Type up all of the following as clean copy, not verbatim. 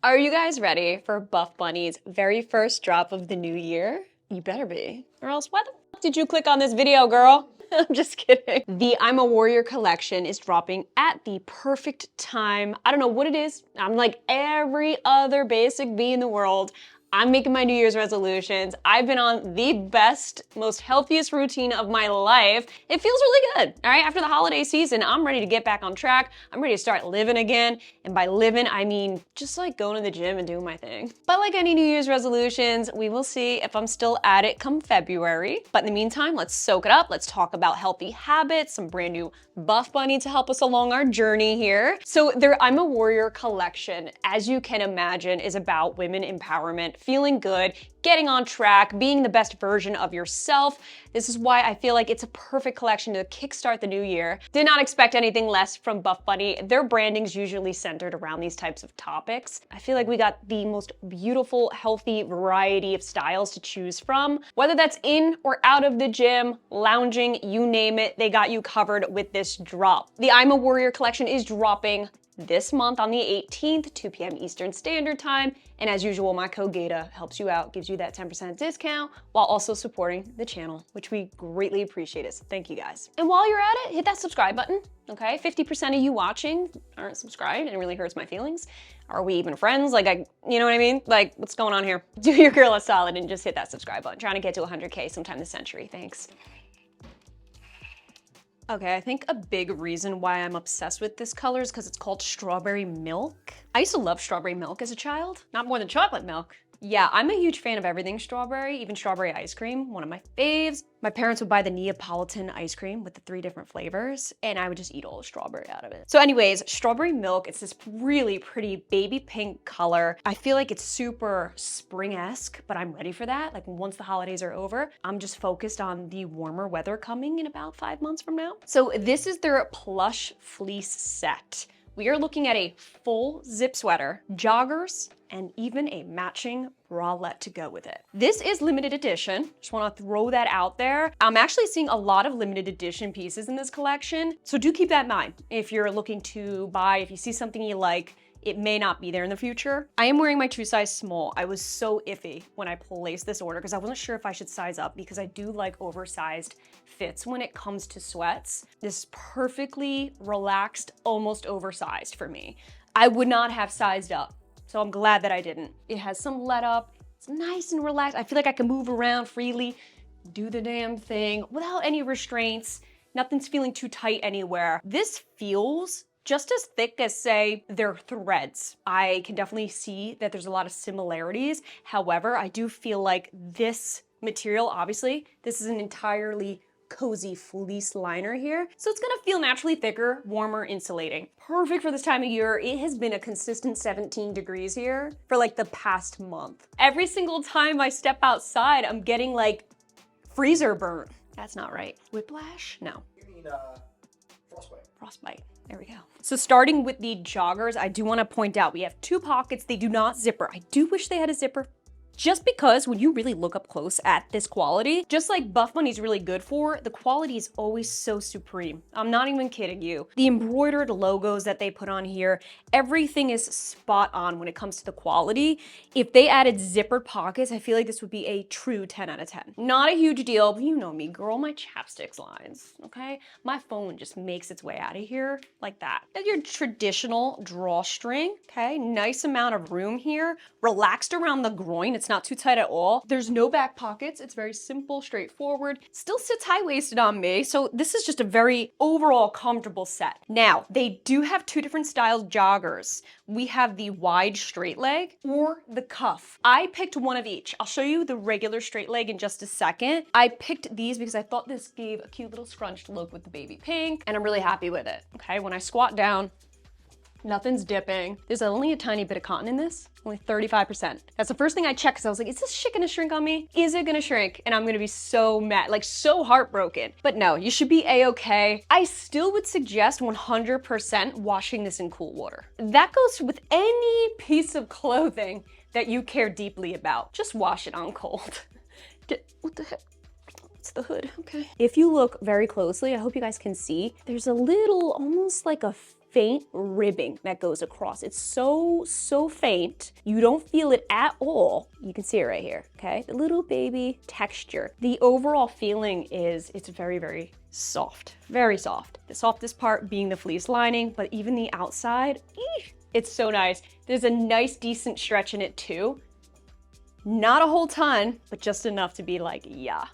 Are you guys ready for Buff Bunny's very first drop of the new year? You better be, or else why the fuck did you click on this video, girl? I'm just kidding. The I'm a Warrior collection is dropping at the perfect time. I don't know what it is. I'm like every other basic bee in the world. I'm making my New Year's resolutions. I've been on the best, most healthiest routine of my life. It feels really good, all right? After the holiday season, I'm ready to get back on track. I'm ready to start living again. And by living, I mean just like going to the gym and doing my thing. But like any New Year's resolutions, we will see if I'm still at it come February. But in the meantime, let's soak it up. Let's talk about healthy habits, some brand new Buff Bunny to help us along our journey here. So their I'm a Warrior collection, as you can imagine, is about women empowerment, feeling good, getting on track, being the best version of yourself. This is why I feel like it's a perfect collection to kickstart the new year. Did not expect anything less from Buff Bunny. Their branding's usually centered around these types of topics. I feel like we got the most beautiful, healthy variety of styles to choose from. Whether that's in or out of the gym, lounging, you name it, they got you covered with this drop. The I'm a Warrior collection is dropping this month on the 18th, 2 p.m. Eastern Standard Time. And as usual, my code Gaita helps you out, gives you that 10% discount while also supporting the channel, which we greatly appreciate it. So thank you guys. And while you're at it, hit that subscribe button, okay? 50% of you watching aren't subscribed and it really hurts my feelings. Are we even friends? Like, you know what I mean? Like, what's going on here? Do your girl a solid and just hit that subscribe button. Trying to get to 100K sometime this century, thanks. Okay, I think a big reason why I'm obsessed with this color is because it's called strawberry milk. I used to love strawberry milk as a child, not more than chocolate milk. Yeah, I'm a huge fan of everything strawberry, even strawberry ice cream, one of my faves. My parents would buy the Neapolitan ice cream with the 3 different flavors, and I would just eat all the strawberry out of it. So anyways, strawberry milk, it's this really pretty baby pink color. I feel like it's super spring-esque, but I'm ready for that. Like once the holidays are over, I'm just focused on the warmer weather coming in about 5 months from now. So this is their plush fleece set. We are looking at a full zip sweater, joggers, and even a matching bralette to go with it. This is limited edition. Just wanna throw that out there. I'm actually seeing a lot of limited edition pieces in this collection, so do keep that in mind. If you're looking to buy, if you see something you like, it may not be there in the future. I am wearing my true size small. I was so iffy when I placed this order because I wasn't sure if I should size up because I do like oversized fits when it comes to sweats. This is perfectly relaxed, almost oversized for me. I would not have sized up, so I'm glad that I didn't. It has some let up, it's nice and relaxed. I feel like I can move around freely, do the damn thing without any restraints. Nothing's feeling too tight anywhere. This feels just as thick as, say, their threads. I can definitely see that there's a lot of similarities. However, I do feel like this material, obviously, this is an entirely cozy fleece liner here. So it's gonna feel naturally thicker, warmer, insulating. Perfect for this time of year. It has been a consistent 17 degrees here for like the past month. Every single time I step outside, I'm getting like freezer burn. That's not right. Whiplash? No. You mean frostbite. Frostbite. There we go. So starting with the joggers, I do want to point out we have 2 pockets. They do not zipper. I do wish they had a zipper. Just because when you really look up close at this quality, just like Buff Bunny's really good for, the quality is always so supreme. I'm not even kidding you. The embroidered logos that they put on here, everything is spot on when it comes to the quality. If they added zippered pockets, I feel like this would be a true 10 out of 10. Not a huge deal, but you know me, girl, my chapsticks lines, okay? My phone just makes its way out of here like that. And your traditional drawstring, okay? Nice amount of room here, relaxed around the groin. It's not too tight at all. There's no back pockets. It's very simple, straightforward. Still sits high-waisted on me. So this is just a very overall comfortable set. Now, they do have 2 different styles joggers. We have the wide straight leg or the cuff. I picked one of each. I'll show you the regular straight leg in just a second. I picked these because I thought this gave a cute little scrunched look with the baby pink, and I'm really happy with it. Okay, when I squat down, nothing's dipping. There's only a tiny bit of cotton in this, only 35%. That's the first thing I checked because I was like, is this shit gonna shrink on me? Is it gonna shrink? And I'm gonna be so mad, like so heartbroken. But no, you should be a-okay. I still would suggest 100% washing this in cool water. That goes with any piece of clothing that you care deeply about. Just wash it on cold. What the heck? It's the hood, okay. If you look very closely, I hope you guys can see, there's a little, almost like a faint ribbing that goes across. It's so faint. You don't feel it at all. You can see it right here, okay? The little baby texture. The overall feeling is it's very soft, very soft. The softest part being the fleece lining, but even the outside, it's so nice. There's a nice, decent stretch in it too. Not a whole ton, but just enough to be like, yeah,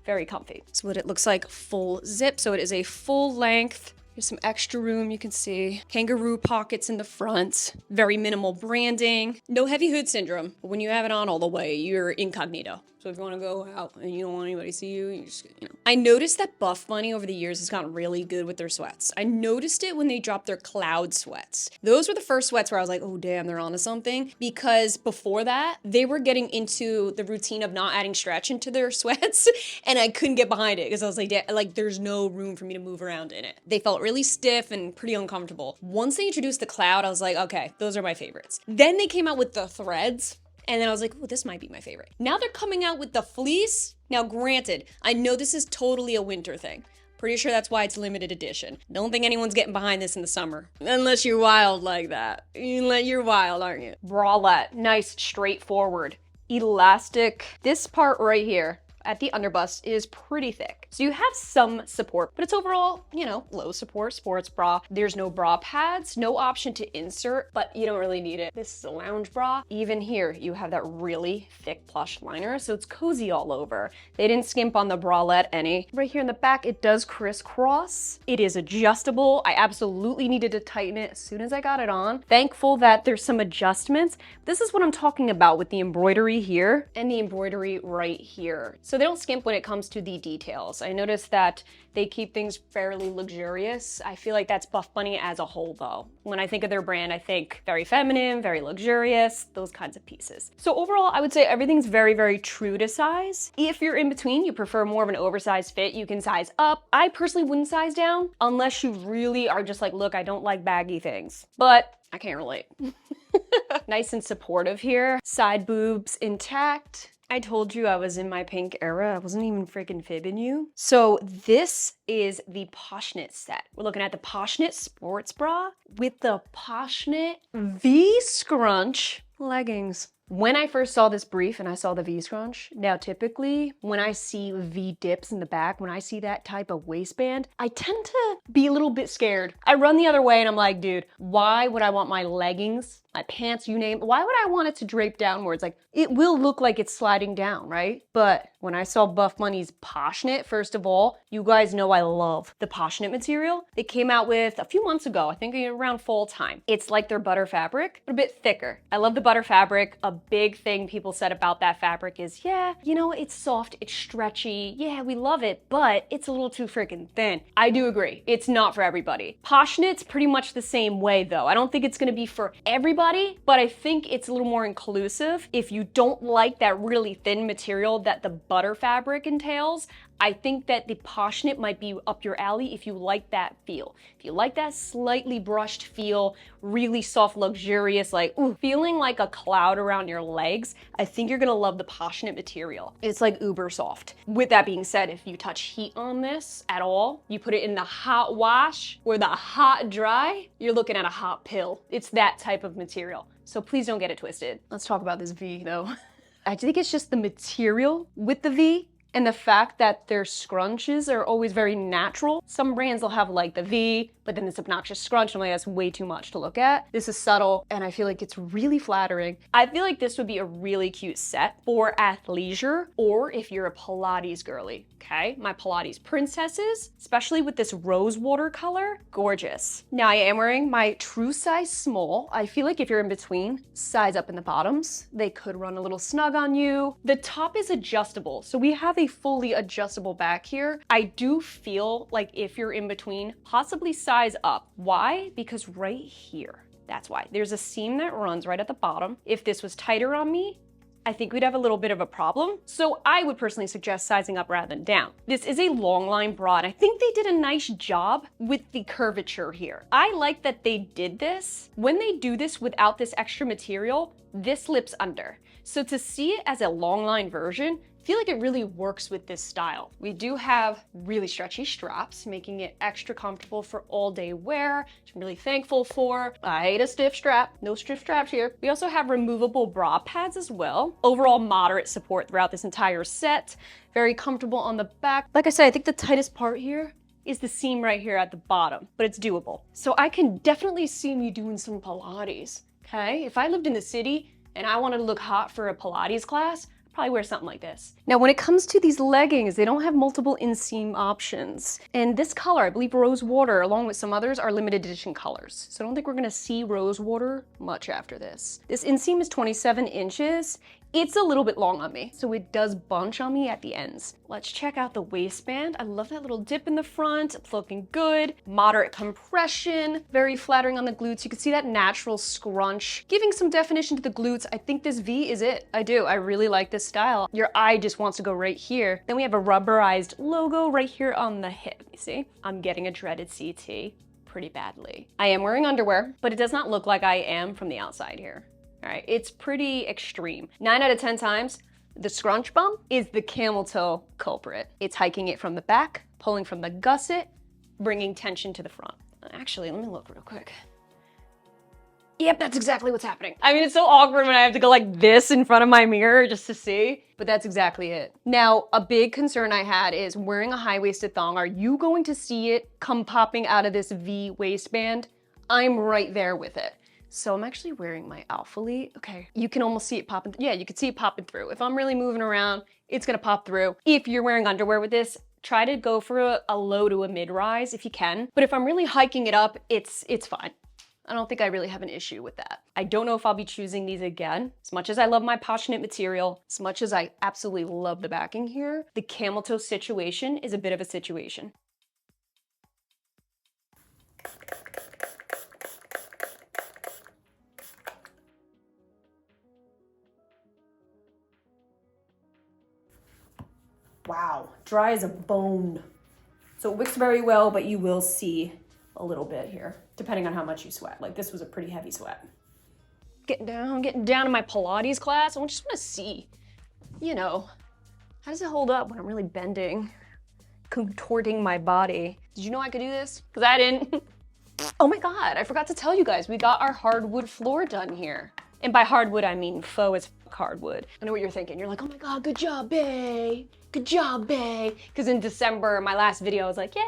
very comfy. So what it looks like full zip. So it is a full length. There's some extra room, you can see. Kangaroo pockets in the front. Very minimal branding. No heavy hood syndrome. But when you have it on all the way, you're incognito. So if you want to go out and you don't want anybody to see you, you just, you know. I noticed that Buffbunny over the years has gotten really good with their sweats. I noticed it when they dropped their cloud sweats. Those were the first sweats where I was like, oh damn, they're onto something. Because before that, they were getting into the routine of not adding stretch into their sweats, and I couldn't get behind it because I was like, there's no room for me to move around in it. They felt really stiff and pretty uncomfortable. Once they introduced the cloud, I was like, okay, those are my favorites. Then they came out with the threads. And then I was like, oh, this might be my favorite. Now they're coming out with the fleece. Now, granted, I know this is totally a winter thing. Pretty sure that's why it's limited edition. Don't think anyone's getting behind this in the summer. Unless you're wild like that. You're wild, aren't you? Bralette, nice, straightforward, elastic. This part right here at the underbust is pretty thick. So you have some support, but it's overall, you know, low support sports bra. There's no bra pads, no option to insert, but you don't really need it. This is a lounge bra. Even here, you have that really thick plush liner, so it's cozy all over. They didn't skimp on the bralette any. Right here in the back, it does crisscross. It is adjustable. I absolutely needed to tighten it as soon as I got it on. Thankful that there's some adjustments. This is what I'm talking about with the embroidery here and the embroidery right here. So they don't skimp when it comes to the details. I noticed that they keep things fairly luxurious. I feel like that's Buffbunny as a whole though. When I think of their brand, I think very feminine, very luxurious, those kinds of pieces. So overall, I would say everything's very true to size. If you're in between, you prefer more of an oversized fit, you can size up. I personally wouldn't size down unless you really are just like, look, I don't like baggy things, but I can't relate. Nice and supportive here. Side boobs intact. I told you I was in my pink era. I wasn't even freaking fibbing you. So this is the Poshnit set. We're looking at the Poshnit sports bra with the Poshnit V-scrunch leggings. When I first saw this brief and I saw the V-scrunch, now typically when I see V-dips in the back, when I see that type of waistband, I tend to be a little bit scared. I run the other way and I'm like, dude, why would I want my leggings, my pants, you name, why would I want it to drape downwards? Like, it will look like it's sliding down, right? But when I saw Buffbunny's Poshnit, first of all, you guys know I love the Poshnit material. They came out with a few months ago, I think around fall time. It's like their butter fabric, but a bit thicker. I love the butter fabric. A big thing people said about that fabric is, yeah, you know, it's soft, it's stretchy. Yeah, we love it, but it's a little too freaking thin. I do agree. It's not for everybody. Poshnit's pretty much the same way though. I don't think it's gonna be for everybody, but I think it's a little more inclusive. If you don't like that really thin material that the butter fabric entails, I think that the Poshnit might be up your alley if you like that feel. If you like that slightly brushed feel, really soft, luxurious, like, ooh, feeling like a cloud around your legs, I think you're gonna love the Poshnit material. It's like uber soft. With that being said, if you touch heat on this at all, you put it in the hot wash or the hot dry, you're looking at a hot pill. It's that type of material. So please don't get it twisted. Let's talk about this V though. I think it's just the material with the V and the fact that their scrunches are always very natural. Some brands will have like the V, but then this obnoxious scrunch, I'm like, that's way too much to look at. This is subtle, and I feel like it's really flattering. I feel like this would be a really cute set for athleisure, or if you're a Pilates girly, okay? My Pilates princesses, especially with this rose water color, gorgeous. Now I am wearing my true size small. I feel like if you're in between, size up in the bottoms. They could run a little snug on you. The top is adjustable, so we have a fully adjustable back here. I do feel like if you're in between, possibly size up. Why? Because right here, that's why. There's a seam that runs right at the bottom. If this was tighter on me, I think we'd have a little bit of a problem. So I would personally suggest sizing up rather than down. This is a long line bra, and I think they did a nice job with the curvature here. I like that they did this. When they do this without this extra material, this slips under. So to see it as a long line version, feel like it really works with this style. We do have really stretchy straps, making it extra comfortable for all day wear, which I'm really thankful for. I hate a stiff strap, no stiff straps here. We also have removable bra pads as well. Overall moderate support throughout this entire set. Very comfortable on the back. Like I said, I think the tightest part here is the seam right here at the bottom, but it's doable. So I can definitely see me doing some Pilates, okay? If I lived in the city and I wanted to look hot for a Pilates class, I'd probably wear something like this. Now, when it comes to these leggings, they don't have multiple inseam options. And this color, I believe Rose Water, along with some others, are limited edition colors. So I don't think we're gonna see Rose Water much after this. This inseam is 27 inches. It's a little bit long on me, so it does bunch on me at the ends. Let's check out the waistband. I love that little dip in the front. It's looking good. Moderate compression, very flattering on the glutes. You can see that natural scrunch, giving some definition to the glutes. I think this V is it. I do. I really like this style. Your eye just wants to go right here. Then we have a rubberized logo right here on the hip. You see? I'm getting a dreaded CT pretty badly. I am wearing underwear, but it does not look like I am from the outside here. All right, it's pretty extreme. 9 out of 10 times, the scrunch bump is the camel toe culprit. It's hiking it from the back, pulling from the gusset, bringing tension to the front. Actually, let me look real quick. Yep, that's exactly what's happening. I mean, it's so awkward when I have to go like this in front of my mirror just to see, but that's exactly it. Now, a big concern I had is wearing a high-waisted thong. Are you going to see it come popping out of this V waistband? I'm right there with it. So I'm actually wearing my Alpha Lee. Okay, you can almost see it popping. Yeah, you can see it popping through. If I'm really moving around, it's gonna pop through. If you're wearing underwear with this, try to go for a low to a mid-rise if you can. But if I'm really hiking it up, it's fine. I don't think I really have an issue with that. I don't know if I'll be choosing these again. As much as I love my passionate material, as much as I absolutely love the backing here, the camel toe situation is a bit of a situation. Wow, dry as a bone. So it wicks very well, but you will see a little bit here, depending on how much you sweat. Like this was a pretty heavy sweat. Getting down to my Pilates class. I just wanna see, you know, how does it hold up when I'm really bending, contorting my body? Did you know I could do this? Because I didn't. Oh my God, I forgot to tell you guys, we got our hardwood floor done here. And by hardwood, I mean faux as hardwood. I know what you're thinking. You're like, oh my God, good job, bae. Good job, bae. Because in December, my last video, I was like, yeah,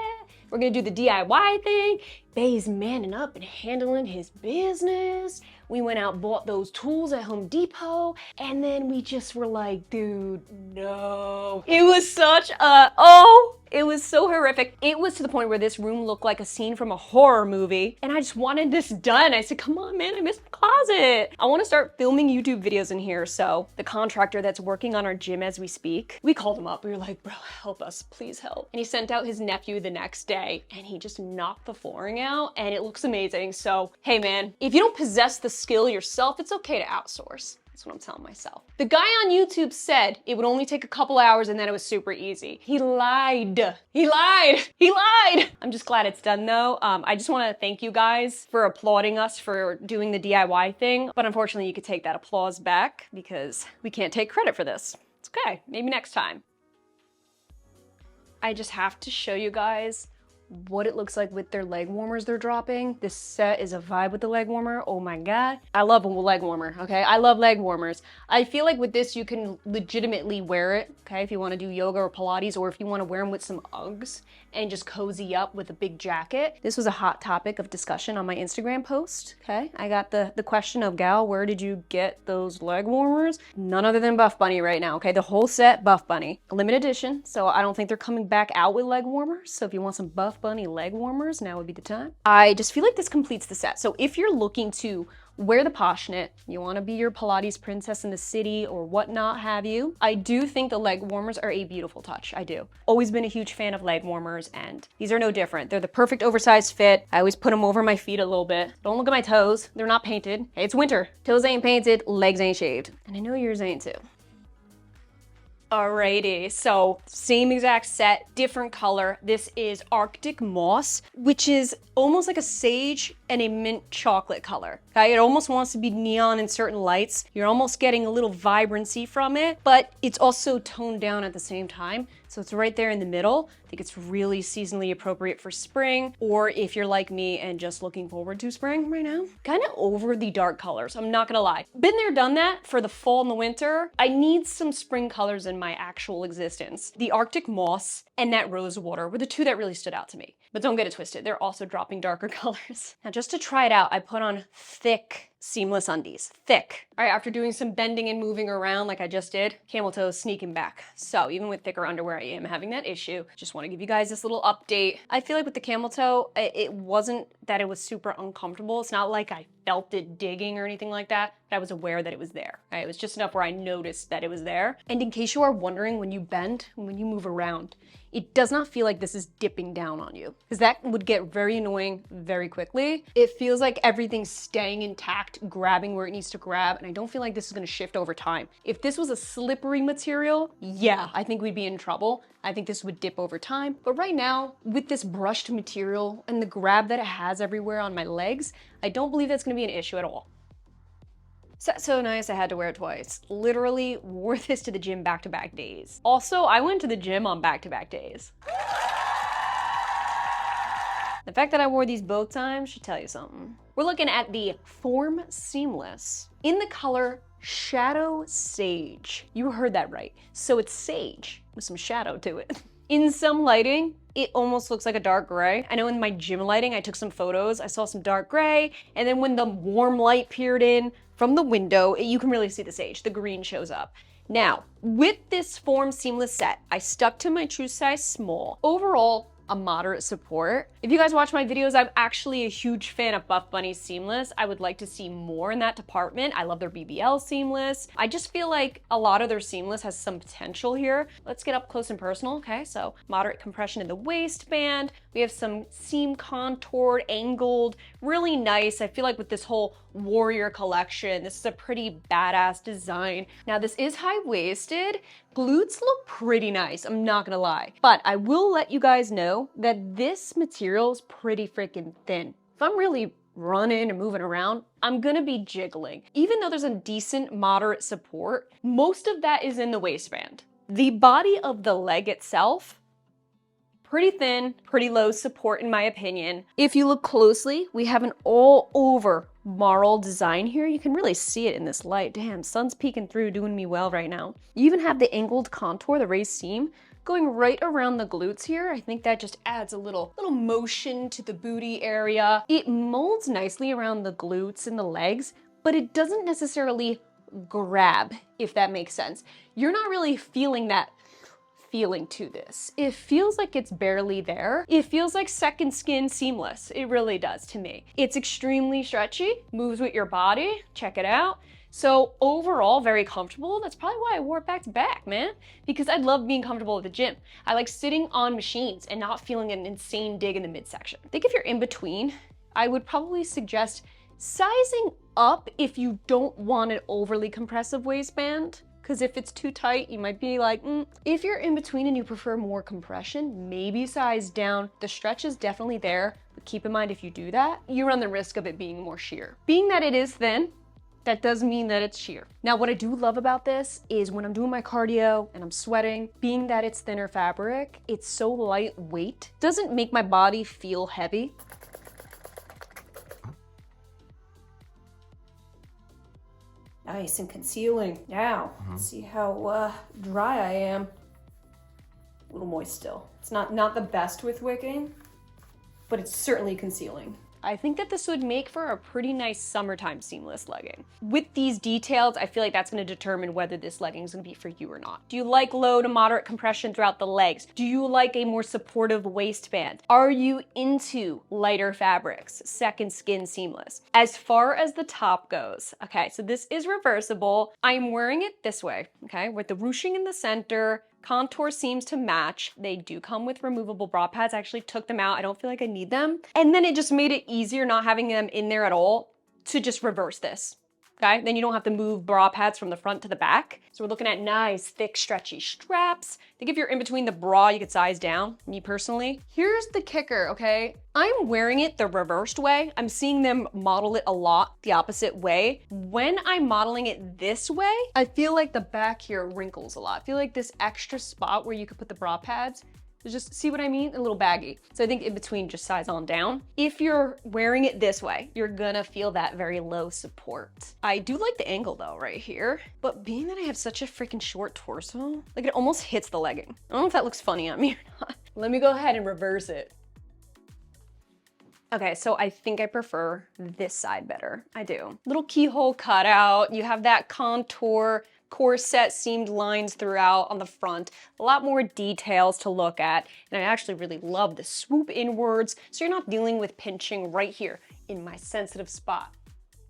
we're gonna do the DIY thing. Bae's manning up and handling his business. We went out, bought those tools at Home Depot, and then we just were like, dude, no. It was such a, it was so horrific. It was to the point where this room looked like a scene from a horror movie, and I just wanted this done. I said, come on, man, I missed the closet. I wanna start filming YouTube videos in here, so the contractor that's working on our gym as we speak, we called him up. We were like, bro, help us, please help. And he sent out his nephew the next day, and he just knocked the flooring out, and it looks amazing. So, hey man, if you don't possess the skill yourself, it's okay to outsource. That's what I'm telling myself. The guy on YouTube said it would only take a couple hours and then it was super easy. He lied. He lied. He lied. I'm just glad it's done though. I just want to thank you guys for applauding us for doing the DIY thing. But unfortunately, you could take that applause back because we can't take credit for this. It's okay. Maybe next time. I just have to show you guys what it looks like with their leg warmers they're dropping. This set is a vibe with the leg warmer. Oh my God. I love a leg warmer, okay? I love leg warmers. I feel like with this, you can legitimately wear it, okay? If you wanna do yoga or Pilates, or if you wanna wear them with some Uggs and just cozy up with a big jacket. This was a hot topic of discussion on my Instagram post, okay? I got the question of, gal, where did you get those leg warmers? None other than Buffbunny right now, okay? The whole set, Buffbunny. Limited edition, so I don't think they're coming back out with leg warmers. So if you want some Buffbunny leg warmers, now would be the time. I just feel like this completes the set. So if you're looking to wear the passionate, you wanna be your Pilates princess in the city or whatnot have you, I do think the leg warmers are a beautiful touch, I do. Always been a huge fan of leg warmers and these are no different. They're the perfect oversized fit. I always put them over my feet a little bit. Don't look at my toes, they're not painted. Hey, it's winter. Toes ain't painted, legs ain't shaved. And I know yours ain't too. Alrighty, so same exact set, different color. This is Arctic Moss, which is almost like a sage and a mint chocolate color. Okay, it almost wants to be neon in certain lights. You're almost getting a little vibrancy from it, but it's also toned down at the same time. So it's right there in the middle. I think it's really seasonally appropriate for spring, or if you're like me and just looking forward to spring right now. Kind of over the dark colors, I'm not gonna lie. Been there, done that for the fall and the winter. I need some spring colors in my actual existence. The Arctic Moss and that Rose Water were the two that really stood out to me. But don't get it twisted, they're also dropping darker colors. Now just to try it out, I put on thick seamless undies. Thick. All right, after doing some bending and moving around like I just did, camel toes sneaking back. So even with thicker underwear, I am having that issue. Just want to give you guys this little update. I feel like with the camel toe, it wasn't that it was super uncomfortable. It's not like I felt it digging or anything like that, but I was aware that it was there. Right? It was just enough where I noticed that it was there. And in case you are wondering, when you bend, when you move around, it does not feel like this is dipping down on you, because that would get very annoying very quickly. It feels like everything's staying intact, grabbing where it needs to grab, and I don't feel like this is gonna shift over time. If this was a slippery material, yeah, I think we'd be in trouble. I think this would dip over time. But right now, with this brushed material and the grab that it has everywhere on my legs, I don't believe that's gonna be an issue at all. So nice I had to wear it twice. Literally wore this to the gym back-to-back days. Also, I went to the gym on back-to-back days. The fact that I wore these both times should tell you something. We're looking at the Form Seamless in the color Shadow Sage. You heard that right. So it's sage with some shadow to it. In some lighting, it almost looks like a dark gray. I know in my gym lighting, I took some photos, I saw some dark gray, and then when the warm light peered in from the window, you can really see the sage, the green shows up. Now, with this Form Seamless set, I stuck to my true size small. Overall, a moderate support. If you guys watch my videos, I'm actually a huge fan of Buffbunny Seamless. I would like to see more in that department. I love their BBL Seamless. I just feel like a lot of their Seamless has some potential here. Let's get up close and personal, okay? So moderate compression in the waistband. We have some seam contoured, angled, really nice. I feel like with this whole warrior collection, this is a pretty badass design. Now this is high-waisted. Glutes look pretty nice, I'm not gonna lie. But I will let you guys know that this material is pretty freaking thin. If I'm really running and moving around, I'm gonna be jiggling. Even though there's a decent moderate support, most of that is in the waistband. The body of the leg itself, pretty thin, pretty low support in my opinion. If you look closely, we have an all over marl design here. You can really see it in this light. Damn, sun's peeking through, doing me well right now. You even have the angled contour, the raised seam, going right around the glutes here. I think that just adds a little motion to the booty area. It molds nicely around the glutes and the legs, but it doesn't necessarily grab, if that makes sense. You're not really feeling that feeling to this. It feels like it's barely there. It feels like second skin seamless. It really does to me. It's extremely stretchy, moves with your body. Check it out. So overall, very comfortable. That's probably why I wore it back to back, man, because I love being comfortable at the gym. I like sitting on machines and not feeling an insane dig in the midsection. I think if you're in between, I would probably suggest sizing up if you don't want an overly compressive waistband. Because if it's too tight, you might be like, If you're in between and you prefer more compression, maybe size down. The stretch is definitely there, but keep in mind if you do that, you run the risk of it being more sheer. Being that it is thin, that does mean that it's sheer. Now, what I do love about this is when I'm doing my cardio and I'm sweating, being that it's thinner fabric, it's so lightweight, doesn't make my body feel heavy. Nice and concealing. Now, see how dry I am. A little moist still. It's not the best with wicking, but it's certainly concealing. I think that this would make for a pretty nice summertime seamless legging. With these details, I feel like that's gonna determine whether this legging is gonna be for you or not. Do you like low to moderate compression throughout the legs? Do you like a more supportive waistband? Are you into lighter fabrics, second skin seamless? As far as the top goes, okay, so this is reversible. I'm wearing it this way, okay, with the ruching in the center, contour seams to match. They do come with removable bra pads. I actually took them out. I don't feel like I need them. And then it just made it easier not having them in there at all to just reverse this. okay? Then you don't have to move bra pads from the front to the back. So we're looking at nice, thick, stretchy straps. I think if you're in between the bra, you could size down, me personally. Here's the kicker, okay? I'm wearing it the reversed way. I'm seeing them model it a lot the opposite way. When I'm modeling it this way, I feel like the back here wrinkles a lot. I feel like this extra spot where you could put the bra pads, just see what I mean? A little baggy. So I think in between, just size on down. If you're wearing it this way, you're gonna feel that very low support. I do like the angle though, right here. But being that I have such a freaking short torso, like it almost hits the legging. I don't know if that looks funny on me or not. Let me go ahead and reverse it. Okay, so I think I prefer this side better. I do. Little keyhole cutout. You have that contour, corset seamed lines throughout on the front, a lot more details to look at, and I actually really love the swoop inwards, so you're not dealing with pinching right here in my sensitive spot.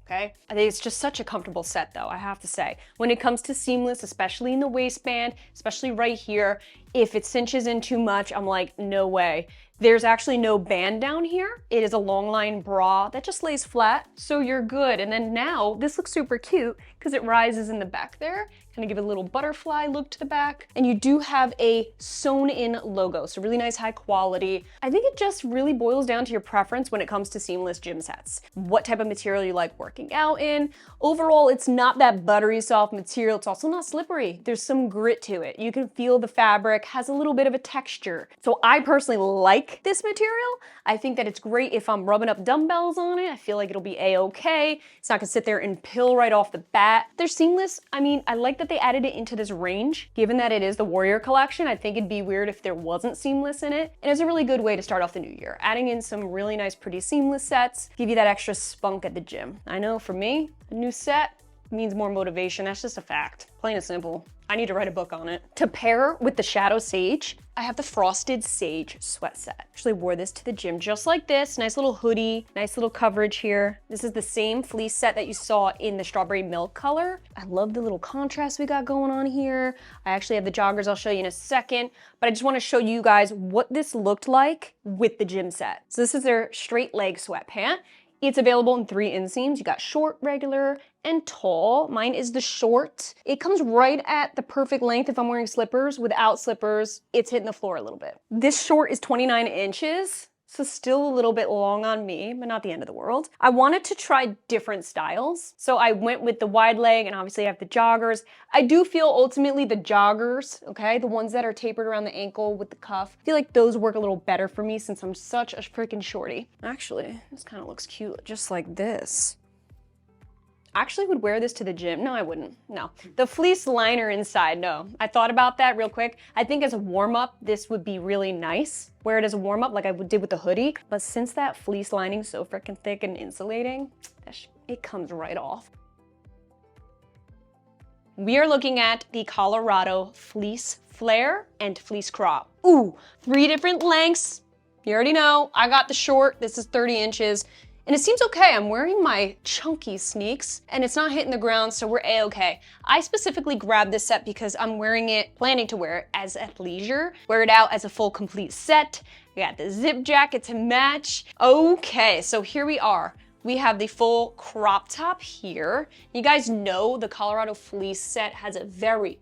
Okay? I think it's just such a comfortable set though, I have to say. When it comes to seamless, especially in the waistband, especially right here, if it cinches in too much, I'm like, no way. There's actually no band down here. It is a long line bra that just lays flat, so you're good. And then now, this looks super cute because it rises in the back there, kind of give it a little butterfly look to the back. And you do have a sewn in logo, so really nice high quality. I think it just really boils down to your preference when it comes to seamless gym sets. What type of material you like working out in. Overall, it's not that buttery soft material. It's also not slippery. There's some grit to it. You can feel the fabric has a little bit of a texture. So I personally like this material. I think that it's great if I'm rubbing up dumbbells on it. I feel like it'll be a-okay. It's not gonna sit there and pill right off the bat. They're seamless. I mean, I like that they added it into this range. Given that it is the Warrior collection, I think it'd be weird if there wasn't seamless in it. And it's a really good way to start off the new year. Adding in some really nice, pretty seamless sets, give you that extra spunk at the gym. I know for me, a new set means more motivation. That's just a fact. Plain and simple. I need to write a book on it. To pair with the Shadow Sage, I have the Frosted Sage sweat set. Actually wore this to the gym just like this. Nice little hoodie, nice little coverage here. This is the same fleece set that you saw in the strawberry milk color. I love the little contrast we got going on here. I actually have the joggers I'll show you in a second, but I just wanna show you guys what this looked like with the gym set. So this is their straight leg sweatpant. It's available in 3 inseams. You got short, regular, and tall. Mine is the short. It comes right at the perfect length if I'm wearing slippers. Without slippers, it's hitting the floor a little bit. This short is 29 inches. So still a little bit long on me, but not the end of the world. I wanted to try different styles. So I went with the wide leg and obviously I have the joggers. I do feel ultimately the joggers, okay, the ones that are tapered around the ankle with the cuff, I feel like those work a little better for me since I'm such a freaking shorty. Actually, this kind of looks cute, just like this. I actually would wear this to the gym. No, I wouldn't. No. The fleece liner inside, no. I thought about that real quick. I think as a warm-up, this would be really nice. Wear it as a warm-up like I did with the hoodie. But since that fleece lining is so freaking thick and insulating, it comes right off. We are looking at the Colorado Fleece Flare and Fleece Crop. Ooh, 3 different lengths. You already know, I got the short. This is 30 inches. And it seems okay. I'm wearing my chunky sneaks and it's not hitting the ground, so we're a-okay. I specifically grabbed this set because I'm planning to wear it as athleisure, wear it out as a full complete set. We got the zip jacket to match. Okay, so here we are. We have the full crop top here. You guys know the Colorado Fleece set has a very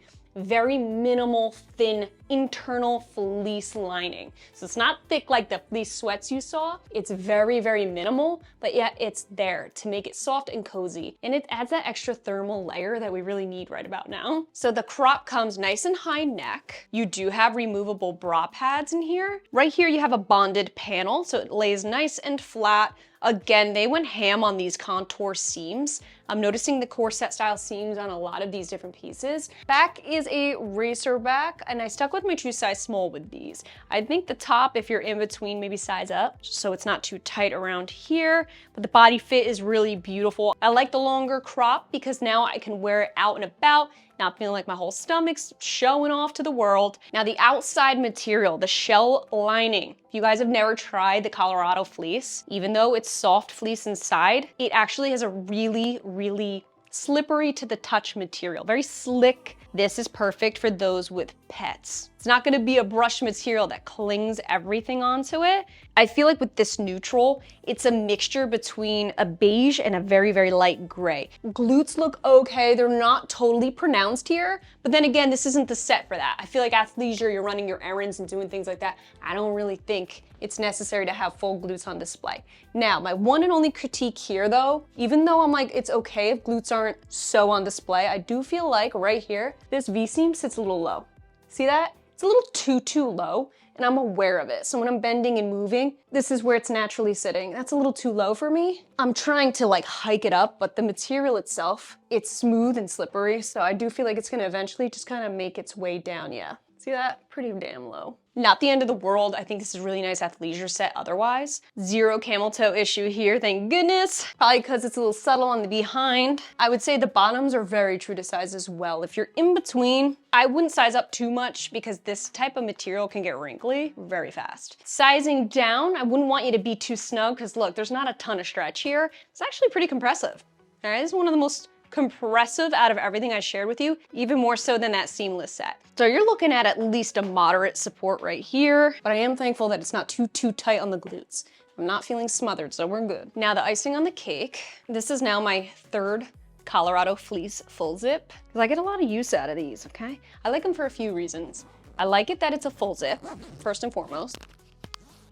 minimal, thin, internal fleece lining. So it's not thick like the fleece sweats you saw. It's very minimal, but yet it's there to make it soft and cozy. And it adds that extra thermal layer that we really need right about now. So the crop comes nice and high neck. You do have removable bra pads in here. Right here you have a bonded panel, so it lays nice and flat. Again, they went ham on these contour seams. I'm noticing the corset style seams on a lot of these different pieces. Back is a racer back, and I stuck with my true size small with these. I think the top, if you're in between, maybe size up, so it's not too tight around here, but the body fit is really beautiful. I like the longer crop because now I can wear it out and about, not feeling like my whole stomach's showing off to the world. Now the outside material, the shell lining, if you guys have never tried the Colorado fleece, even though it's soft fleece inside, it actually has a really slippery to the touch material, very slick. This is perfect for those with pets. It's not gonna be a brush material that clings everything onto it. I feel like with this neutral, it's a mixture between a beige and a very, very light gray. Glutes look okay. They're not totally pronounced here, but then again, this isn't the set for that. I feel like athleisure, you're running your errands and doing things like that. I don't really think it's necessary to have full glutes on display. Now, my one and only critique here though, even though I'm like, it's okay if glutes aren't so on display, I do feel like right here, this V-seam sits a little low. See that? It's a little too low, and I'm aware of it. So when I'm bending and moving, this is where it's naturally sitting. That's a little too low for me. I'm trying to like hike it up, but the material itself, it's smooth and slippery. So I do feel like it's gonna eventually just kind of make its way down, yeah. See that? Pretty damn low. Not the end of the world. I think this is a really nice athleisure set otherwise. Zero camel toe issue here, thank goodness. Probably because it's a little subtle on the behind. I would say the bottoms are very true to size as well. If you're in between, I wouldn't size up too much because this type of material can get wrinkly very fast. Sizing down, I wouldn't want you to be too snug because look, there's not a ton of stretch here. It's actually pretty compressive. All right, this is one of the most compressive out of everything I shared with you, even more so than that seamless set. So you're looking at least a moderate support right here, but I am thankful that it's not too tight on the glutes. I'm not feeling smothered, so we're good. Now the icing on the cake. This is now my third Colorado fleece full zip, because I get a lot of use out of these, okay? I like them for a few reasons. I like it that it's a full zip, first and foremost.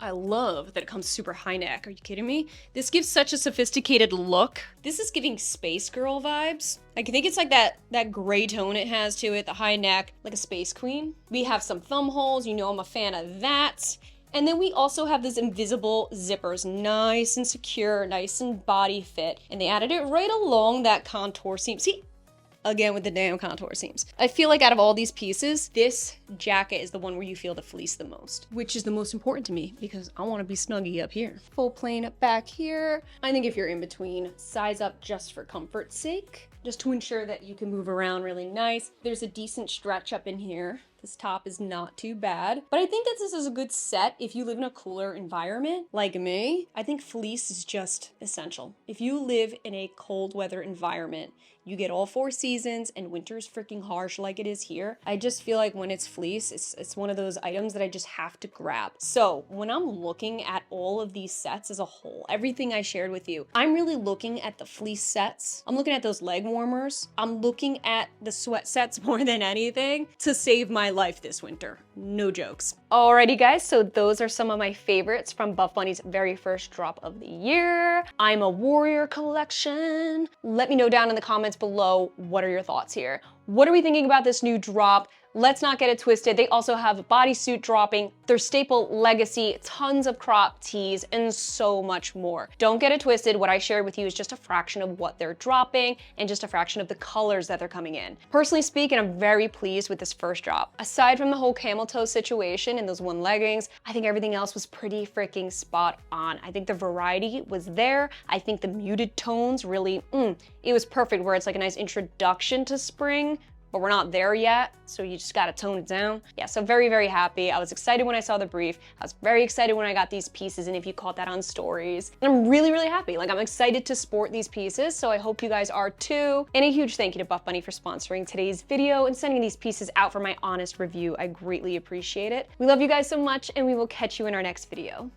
I love that it comes super high neck. Are you kidding me? This gives such a sophisticated look. This is giving space girl vibes. I think it's like that gray tone it has to it, the high neck, like a space queen. We have some thumb holes. You know I'm a fan of that. And then we also have these invisible zippers, nice and secure, nice and body fit. And they added it right along that contour seam. See? Again with the damn contour seams. I feel like out of all these pieces, this jacket is the one where you feel the fleece the most, which is the most important to me because I want to be snuggy up here. Full plain up back here. I think if you're in between, size up just for comfort's sake, just to ensure that you can move around really nice. There's a decent stretch up in here. This top is not too bad, but I think that this is a good set if you live in a cooler environment like me. I think fleece is just essential. If you live in a cold weather environment, you get all 4 seasons and winter's freaking harsh like it is here. I just feel like when it's fleece, it's one of those items that I just have to grab. So when I'm looking at all of these sets as a whole, everything I shared with you, I'm really looking at the fleece sets. I'm looking at those leg warmers. I'm looking at the sweat sets more than anything to save my life this winter. No jokes. Alrighty guys, so those are some of my favorites from Buffbunny's very first drop of the year. I'm a Warrior collection. Let me know down in the comments below, what are your thoughts here? What are we thinking about this new drop? Let's not get it twisted. They also have a bodysuit dropping, their staple legacy, tons of crop tees, and so much more. Don't get it twisted. What I shared with you is just a fraction of what they're dropping and just a fraction of the colors that they're coming in. Personally speaking, I'm very pleased with this first drop. Aside from the whole camel toe situation and those one leggings, I think everything else was pretty freaking spot on. I think the variety was there. I think the muted tones really, it was perfect where it's like a nice introduction to spring, but we're not there yet, so you just gotta tone it down. Yeah, so very, very happy. I was excited when I saw the brief. I was very excited when I got these pieces, and if you caught that on stories. And I'm really, really happy. Like, I'm excited to sport these pieces, so I hope you guys are too. And a huge thank you to Buffbunny for sponsoring today's video and sending these pieces out for my honest review. I greatly appreciate it. We love you guys so much, and we will catch you in our next video.